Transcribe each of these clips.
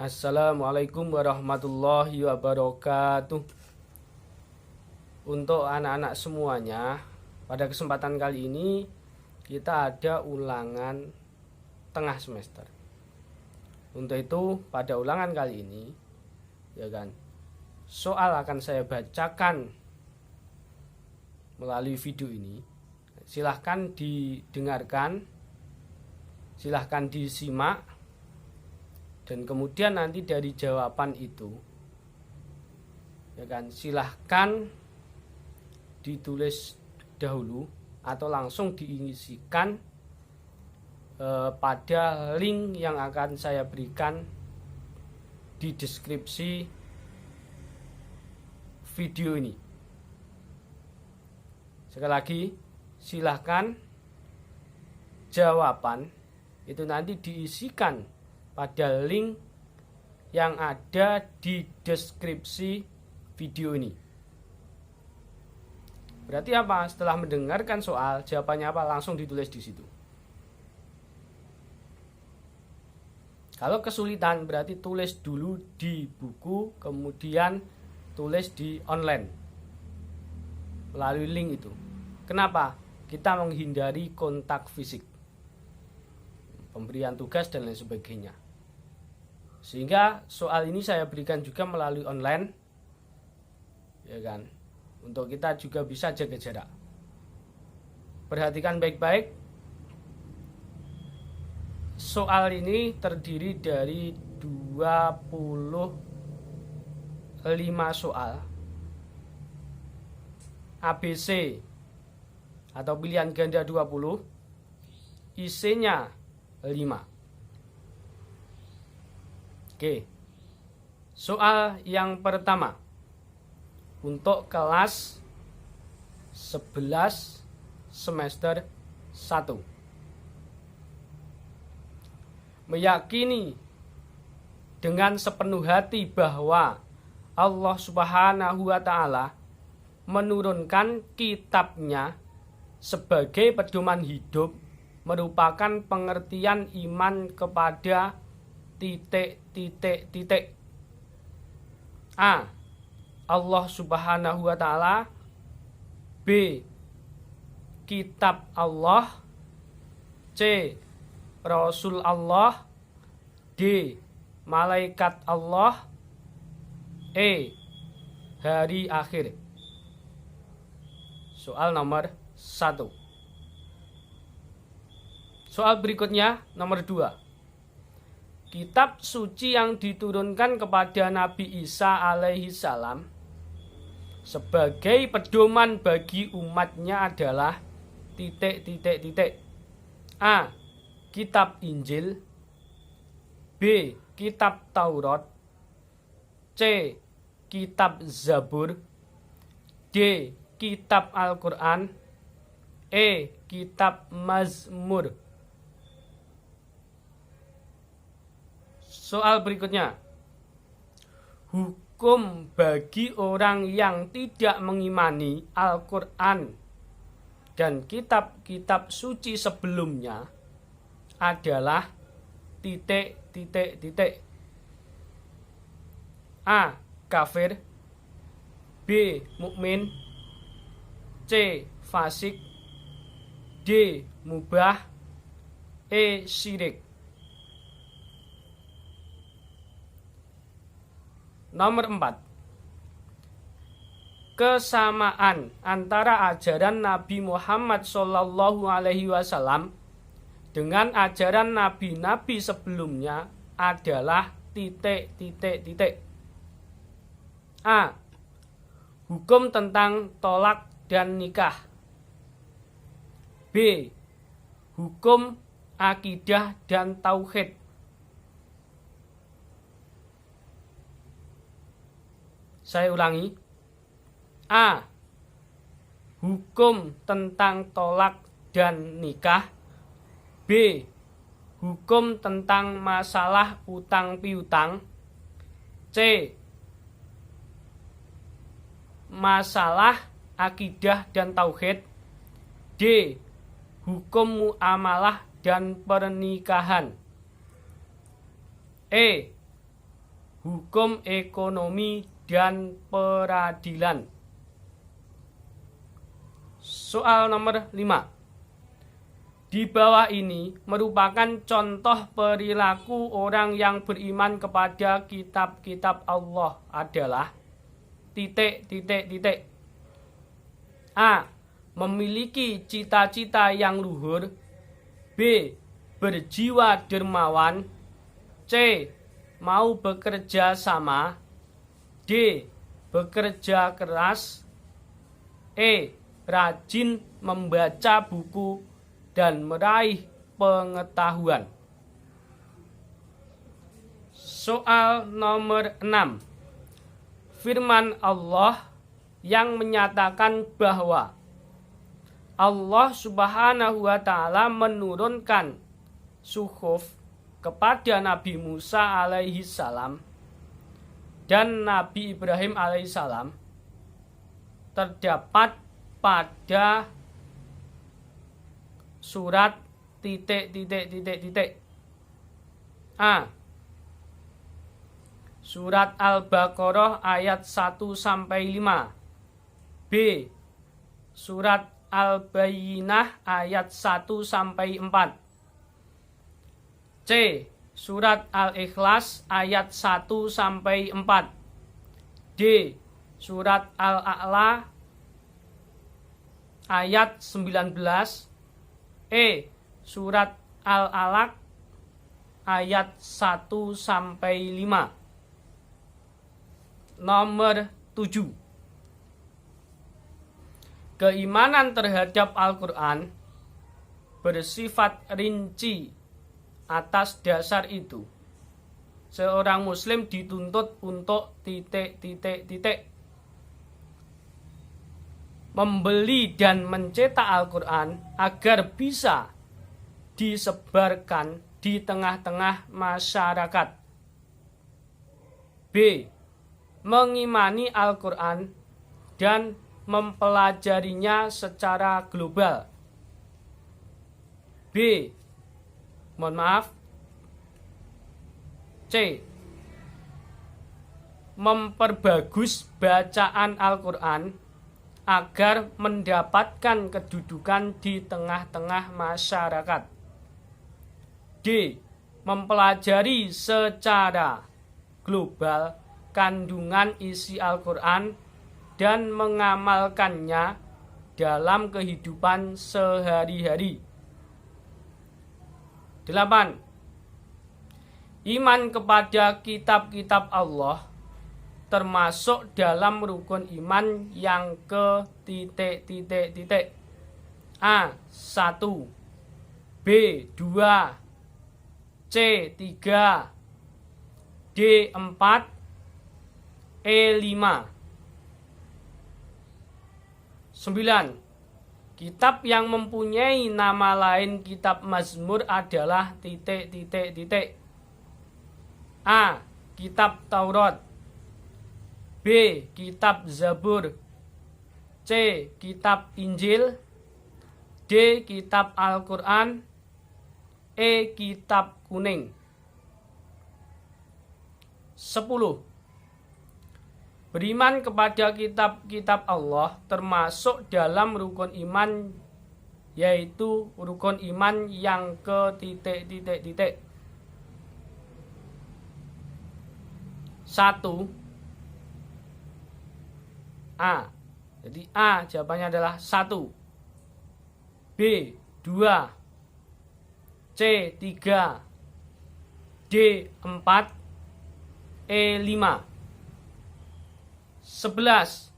Assalamualaikum warahmatullahi wabarakatuh. Untuk anak-anak semuanya, pada kesempatan kali ini kita ada ulangan tengah semester. Untuk itu pada ulangan kali ini, soal akan saya bacakan melalui video ini. Silahkan didengarkan, silahkan disimak, dan kemudian nanti dari jawaban itu silahkan ditulis dahulu atau langsung diisikan pada link yang akan saya berikan di deskripsi video ini. Sekali lagi, silahkan jawaban itu nanti diisikan pada link yang ada di deskripsi video ini. Berarti apa? Setelah mendengarkan soal, jawabannya apa? Langsung ditulis di situ. Kalau kesulitan berarti tulis dulu di buku, kemudian tulis di online melalui link itu. Kenapa? Kita menghindari kontak fisik, pemberian tugas dan lain sebagainya. Sehingga soal ini saya berikan juga melalui online, untuk kita juga bisa jaga jarak. Perhatikan baik-baik. Soal ini terdiri dari 25 soal ABC atau pilihan ganda 20, isinya 5. Oke. Soal yang pertama untuk kelas 11 semester 1. Meyakini dengan sepenuh hati bahwa Allah Subhanahu wa Ta'ala menurunkan kitabnya sebagai pedoman hidup merupakan pengertian iman kepada ... A. Allah Subhanahu wa Ta'ala. B. Kitab Allah. C. Rasul Allah. D. Malaikat Allah. E. Hari akhir. Soal nomor 1. Soal berikutnya nomor 2. Kitab suci yang diturunkan kepada Nabi Isa alaihi salam sebagai pedoman bagi umatnya adalah ... A. Kitab Injil. B. Kitab Taurat. C. Kitab Zabur. D. Kitab Al-Quran. E. Kitab Mazmur. Soal berikutnya. Hukum bagi orang yang tidak mengimani Al-Quran dan kitab-kitab suci sebelumnya adalah ... A. Kafir. B. Mukmin. C. Fasik. D. Mubah. E. Syirik. Nomor 4. Kesamaan antara ajaran Nabi Muhammad SAW dengan ajaran nabi-nabi sebelumnya adalah ... A. Hukum tentang tolak dan nikah. B. Hukum akidah dan tauhid. Saya ulangi. A. Hukum tentang tolak dan nikah. B. Hukum tentang masalah utang piutang. C. Masalah akidah dan tauhid. D. Hukum muamalah dan pernikahan. E. hukum ekonomi dan peradilan. Soal nomor 5. Di bawah ini merupakan contoh perilaku orang yang beriman kepada kitab-kitab Allah adalah A. Memiliki cita-cita yang luhur. B. Berjiwa dermawan. C. Mau bekerja sama. D. Bekerja keras. E. Rajin membaca buku dan meraih pengetahuan. Soal nomor 6. Firman Allah yang menyatakan bahwa Allah Subhanahu wa Ta'ala menurunkan suhuf kepada Nabi Musa alaihi salam dan Nabi Ibrahim alaihi salam terdapat pada surat A. Surat Al-Baqarah ayat 1-5. B. Surat Al-Bayyinah ayat 1-4. C. Surat Al-Ikhlas ayat 1-4. D. Surat Al-A'la ayat 19. E. Surat Al-Alaq ayat 1-5. Nomor 7. Keimanan terhadap Al-Quran bersifat rinci. Atas dasar itu, seorang muslim dituntut untuk membeli dan mencetak Al-Quran agar bisa disebarkan di tengah-tengah masyarakat. B. Mengimani Al-Quran dan mempelajarinya secara global. B. C. Memperbagus bacaan Al-Quran agar mendapatkan kedudukan di tengah-tengah masyarakat. D. Mempelajari secara global kandungan isi Al-Quran dan mengamalkannya dalam kehidupan sehari-hari. 8. Iman kepada kitab-kitab Allah termasuk dalam rukun iman yang ke A. 1. B. 2. C. 3. D. 4. E. 5. 9. Kitab yang mempunyai nama lain kitab Mazmur adalah A. Kitab Taurat. B. Kitab Zabur. C. Kitab Injil. D. Kitab Al-Quran. E. Kitab Kuning. 10. Beriman kepada kitab-kitab Allah termasuk dalam rukun iman, yaitu rukun iman yang ke 1. A. Jadi A jawabannya adalah 1. B. 2. C. 3. D. 4. E. 5. 11.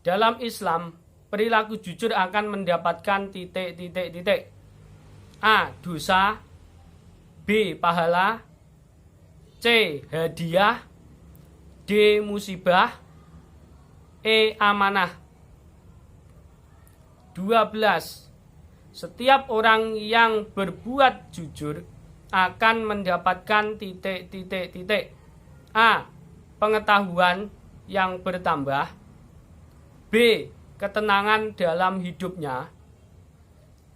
Dalam Islam, perilaku jujur akan mendapatkan A. Dosa. B. Pahala. C. Hadiah. D. Musibah. E. Amanah. 12. Setiap orang yang berbuat jujur akan mendapatkan A. Pengetahuan yang bertambah. B. Ketenangan dalam hidupnya.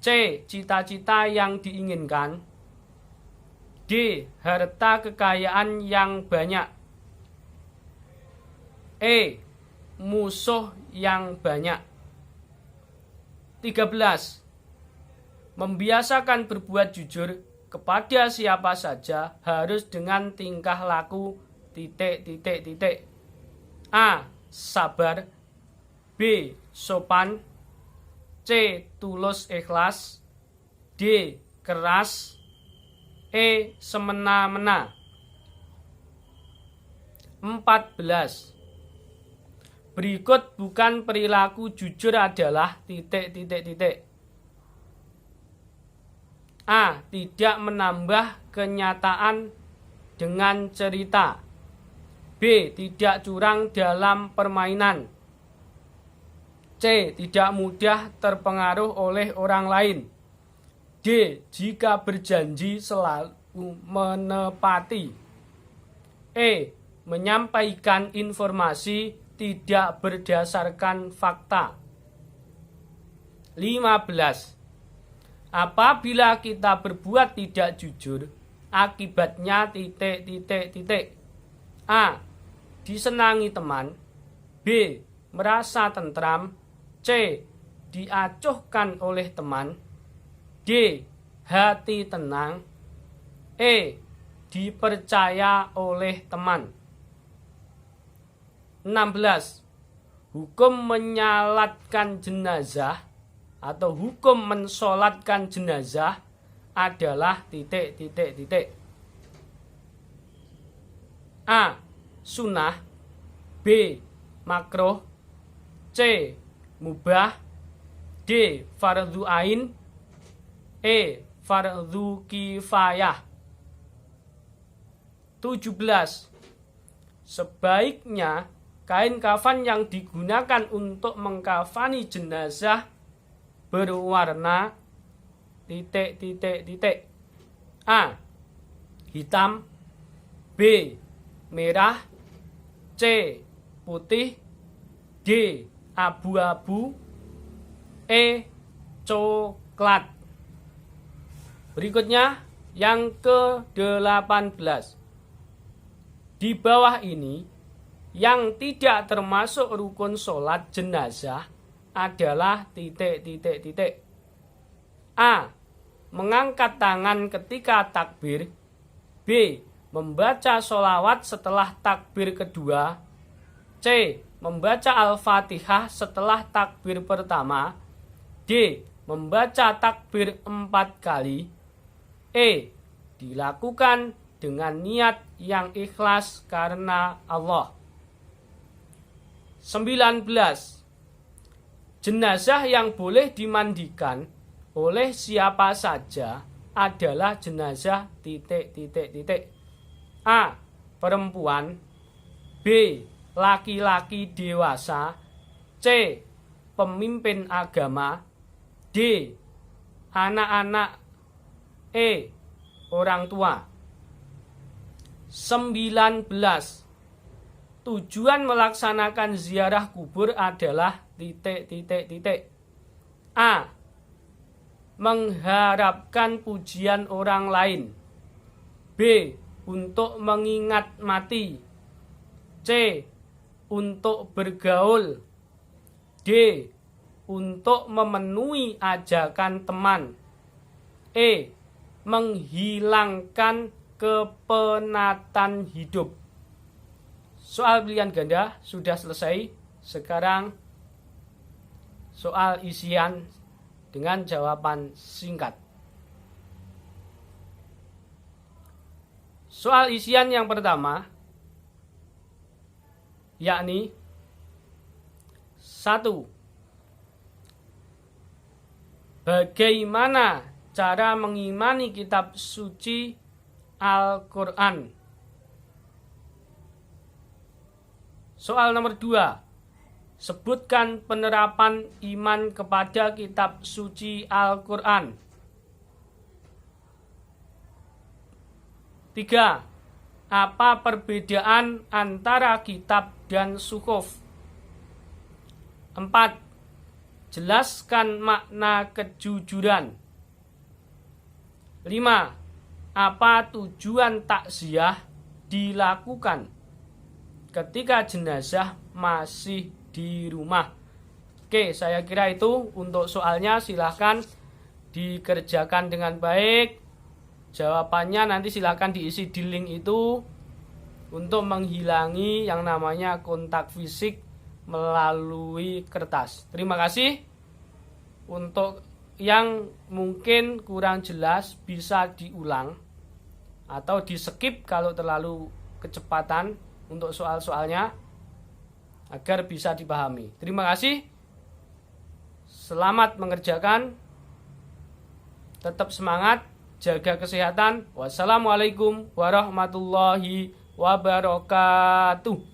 C. Cita-cita yang diinginkan. D. Harta kekayaan yang banyak. Musuh yang banyak. 13. Membiasakan berbuat jujur kepada siapa saja harus dengan tingkah laku ... A. Sabar. B. Sopan. C. Tulus ikhlas. D. Keras. E. Semena-mena. 14. Berikut bukan perilaku jujur adalah ... A. Tidak menambah kenyataan dengan cerita. B. Tidak curang dalam permainan. C. Tidak mudah terpengaruh oleh orang lain. D. Jika berjanji selalu menepati. E. Menyampaikan informasi tidak berdasarkan fakta. 15. Apabila kita berbuat tidak jujur, akibatnya ... A. Disenangi teman. B. Merasa tentram. C. Diacuhkan oleh teman. D. Hati tenang. E. Dipercaya oleh teman. 16. Hukum menyalatkan jenazah atau hukum mensolatkan jenazah adalah ... A. Sunnah. B. Makruh. C. Mubah. D. Fardhu ain. E. Fardhu kifayah. 17. Sebaiknya kain kafan yang digunakan untuk mengkafani jenazah berwarna ... A. Hitam. B. Merah. C. Putih. D. Abu-abu. E. Coklat. Berikutnya yang ke-18. Di bawah ini yang tidak termasuk rukun sholat jenazah adalah ... A. Mengangkat tangan ketika takbir. B. Membaca sholawat setelah takbir kedua. C. Membaca Al-Fatihah setelah takbir pertama. D. Membaca takbir 4 kali. E. Dilakukan dengan niat yang ikhlas karena Allah. 19. Jenazah yang boleh dimandikan oleh siapa saja adalah jenazah ... A. Perempuan. B. Laki-laki dewasa. C. Pemimpin agama. D. Anak-anak. E. Orang tua. 19. Tujuan melaksanakan ziarah kubur adalah ... A. Mengharapkan pujian orang lain. B. Untuk mengingat mati. C. Untuk bergaul. D. Untuk memenuhi ajakan teman. E. Menghilangkan kepenatan hidup. Soal pilihan ganda sudah selesai. Sekarang soal isian dengan jawaban singkat. Soal isian yang pertama yakni 1. Bagaimana cara mengimani kitab suci Al-Quran? Soal nomor 2. Sebutkan penerapan iman kepada kitab suci Al-Quran. 3. Apa perbedaan antara kitab dan suhuf? 4. Jelaskan makna kejujuran. 5. Apa tujuan takziah dilakukan? ketika jenazah masih di rumah. Oke, saya kira itu untuk soalnya. Silahkan dikerjakan dengan baik. Jawabannya nanti silahkan diisi di link itu untuk menghilangi yang namanya kontak fisik melalui kertas. Terima kasih. Untuk yang mungkin kurang jelas bisa diulang atau di skip kalau terlalu kecepatan untuk soal-soalnya agar bisa dipahami. Terima kasih. Selamat mengerjakan. Tetap semangat, jaga kesehatan. Wassalamualaikum warahmatullahi wabarakatuh.